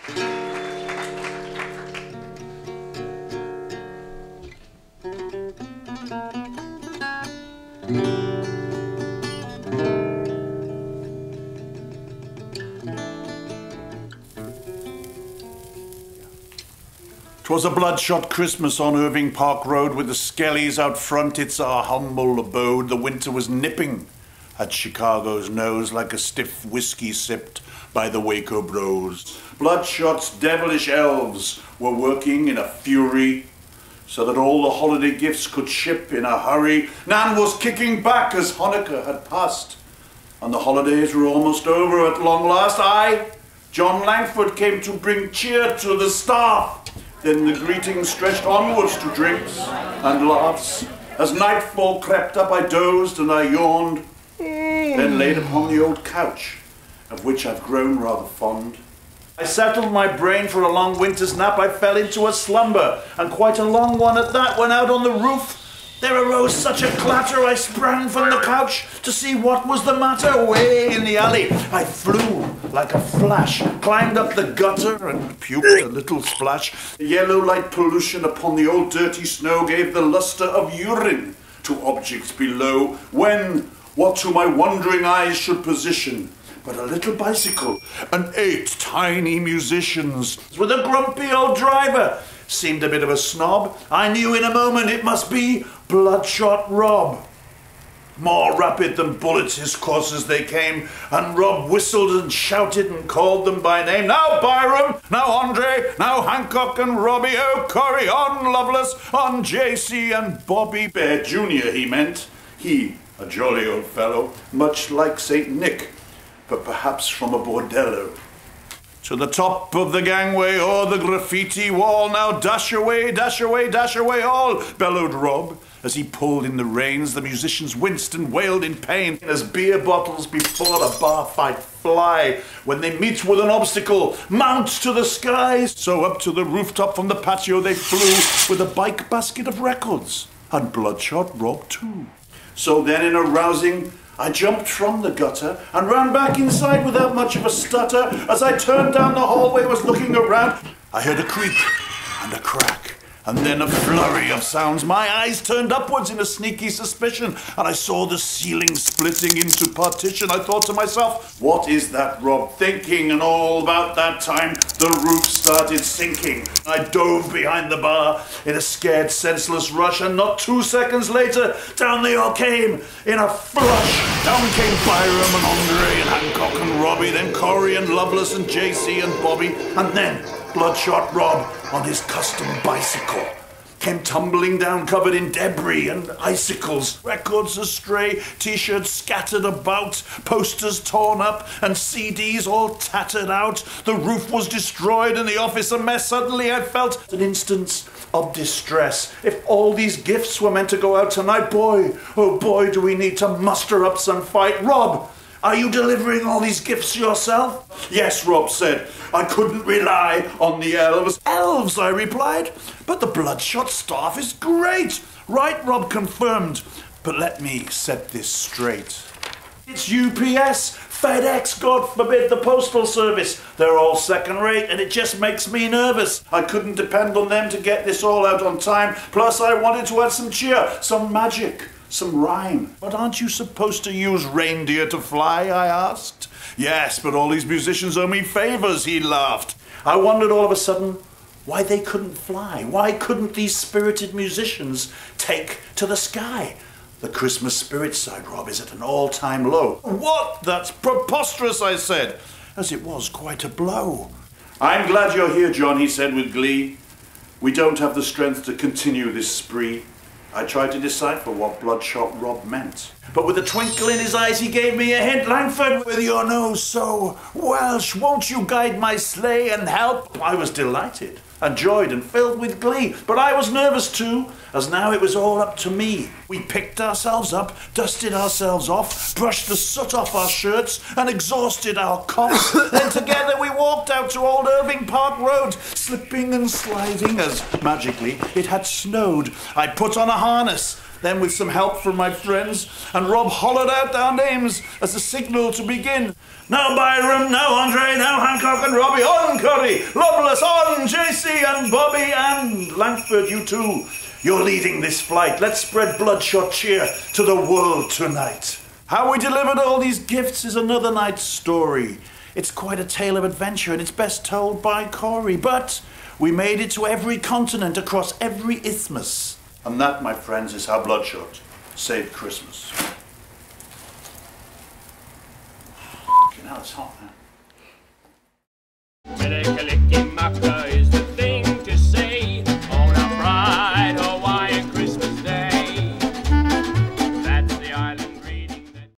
'Twas a bloodshot Christmas on Irving Park Road with the skellies out front. It's our humble abode. The winter was nipping at Chicago's nose like a stiff whiskey sipped by the Waco Bros. Bloodshot's devilish elves were working in a fury so that all the holiday gifts could ship in a hurry. Nan was kicking back as Hanukkah had passed, and the holidays were almost over at long last. I, Jon Langford, came to bring cheer to the staff. Then the greetings stretched onwards to drinks and laughs. As nightfall crept up, I dozed and I yawned, then laid upon the old couch, of which I've grown rather fond. I settled my brain for a long winter's nap. I fell into a slumber, and quite a long one at that, when out on the roof there arose such a clatter. I sprang from the couch to see what was the matter. Way in the alley I flew like a flash, climbed up the gutter and puked a little splash. The yellow light pollution upon the old dirty snow gave the lustre of urine to objects below, when what to my wondering eyes should position but a little bicycle and 8 tiny musicians with a grumpy old driver. Seemed a bit of a snob. I knew in a moment it must be Bloodshot Rob. More rapid than bullets his coursers they came, and Rob whistled and shouted and called them by name. Now Byram, now Andre, now Hancock and Robbie, oh Corey, on Lovelace, on JC and Bobby Bear Jr. he meant. He, a jolly old fellow, much like St. Nick, but perhaps from a bordello. To the top of the gangway or the graffiti wall, now dash away, dash away, dash away all, bellowed Rob. As he pulled in the reins, the musicians winced and wailed in pain, as beer bottles before a bar fight fly when they meet with an obstacle, mount to the skies. So up to the rooftop from the patio they flew, with a bike basket of records, and Bloodshot Rob too. So then in a rousing, I jumped from the gutter and ran back inside without much of a stutter. As I turned down the hallway, was looking around, I heard a creak and a crack, and then a flurry of sounds. My eyes turned upwards in a sneaky suspicion, and I saw the ceiling splitting into partition. I thought to myself, what is that Rob thinking? And all about that time, the roof started sinking. I dove behind the bar in a scared, senseless rush, and not 2 seconds later, down they all came in a flush. Down came Byram and Andre and Hancock and Robbie, then Corey and Lovelace and JC and Bobby, and then Bloodshot Rob on his custom bicycle came tumbling down covered in debris and icicles, records astray, t-shirts scattered about, posters torn up and CDs all tattered out. The roof was destroyed and the office a mess. Suddenly I felt an instance of distress. If all these gifts were meant to go out tonight, boy, oh boy, do we need to muster up some fight. Rob, are you delivering all these gifts yourself? Yes, Rob said. I couldn't rely on the elves. Elves, I replied. But the Bloodshot staff is great. Right, Rob confirmed. But let me set this straight. It's UPS, FedEx, God forbid, the Postal Service. They're all second rate and it just makes me nervous. I couldn't depend on them to get this all out on time. Plus I wanted to add some cheer, some magic, some rhyme. But aren't you supposed to use reindeer to fly, I asked. Yes, but all these musicians owe me favors, he laughed. I wondered all of a sudden why they couldn't fly. Why couldn't these spirited musicians take to the sky? The Christmas spirit side, Rob, is at an all-time low. What? That's preposterous, I said, as it was quite a blow. I'm glad you're here, John, he said with glee. We don't have the strength to continue this spree. I tried to decipher what Bloodshot Rob meant. But with a twinkle in his eyes, he gave me a hint. Langford, with your nose so Welsh, won't you guide my sleigh and help? I was delighted and joyed and filled with glee. But I was nervous too, as now it was all up to me. We picked ourselves up, dusted ourselves off, brushed the soot off our shirts, and exhausted our coughs. Then together we walked out to old Irving Park Road, slipping and sliding as, magically, it had snowed. I put on a harness, Then with some help from my friends, and Rob hollered out our names as a signal to begin. Now Byram, now Andre, now Hancock and Robbie, on Curry, Lovelace, on JC and Bobby and Langford, you too. You're leading this flight. Let's spread bloodshot cheer to the world tonight. How we delivered all these gifts is another night's story. It's quite a tale of adventure and it's best told by Corey. But we made it to every continent across every isthmus. And that, my friends, is how Bloodshot saved Christmas. Now it's hot, man.